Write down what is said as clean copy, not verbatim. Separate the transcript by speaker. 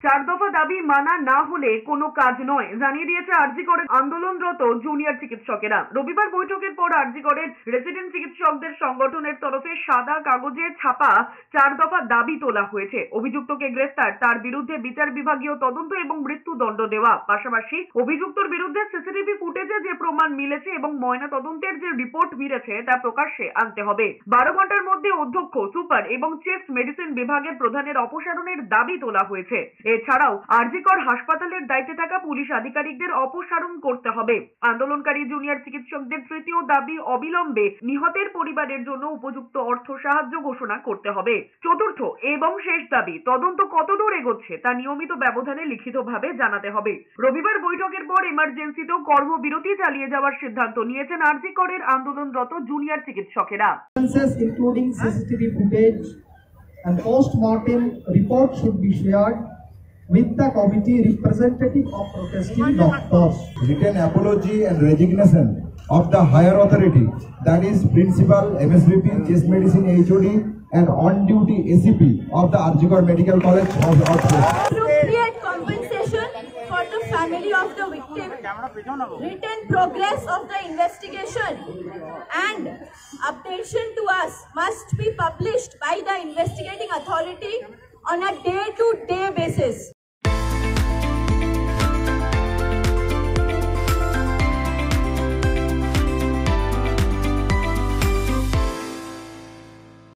Speaker 1: চার দফা দাবি মানা না হলে কোনো কাজ নয় জানিয়ে দিয়েছে আরজি করের আন্দোলনরত জুনিয়র চিকিৎসকেরা। রবিবার বৈঠকের পর আরজি করের রেসিডেন্ট চিকিৎসকদের সংগঠনের তরফে সাদা কাগজে ছাপা চার দফা দাবি তোলা হয়েছে। অভিযুক্তকে গ্রেফতার, তার বিরুদ্ধে বিচার বিভাগীয় তদন্ত এবং মৃত্যুদণ্ড দেওয়া, পাশাপাশি অভিযুক্তর বিরুদ্ধে সিসিটিভি ফুটেজে যে প্রমাণ মিলেছে এবং ময়না তদন্তের যে রিপোর্ট মিলেছে তা প্রকাশ্যে আনতে হবে। 12 ঘন্টার মধ্যে অধ্যক্ষ, সুপার এবং চিফ মেডিসিন বিভাগের প্রধানের অপসারণের দাবি তোলা হয়েছে। এছাড়াও আরজি কর হাসপাতালের দায়িত্বে থাকা পুলিশ আধিকারিকদের অপসারণ করতে হবে। আন্দোলনকারী জুনিয়র চিকিৎসকদের তৃতীয় দাবি অবিলম্বে নিহতের পরিবারের জন্য উপযুক্ত অর্থ সাহায্য ঘোষণা করতে হবে। চতুর্থ এবং শেষ দাবি, তদন্ত কতদূর এগোচ্ছে তা নিয়মিত ব্যবধানে লিখিতভাবে জানাতে হবে। রবিবার বৈঠকের পর এমার্জেন্সিতেও কর্মবিরতি চালিয়ে যাওয়ার সিদ্ধান্ত নিয়েছেন আরজি করের আন্দোলনরত জুনিয়র চিকিৎসকেরা।
Speaker 2: Including CCTV footage and post-mortem report should be shared with the committee representative of protesting doctors.
Speaker 3: Written apology and resignation of the higher authority, that is principal, MSVP, chest medicine HOD and on-duty ACP of the RG Kor Medical College of
Speaker 4: appropriate compensation for the family of the victim, written progress of the investigation and updation to us must be published by the investigating authority on a day-to-day basis.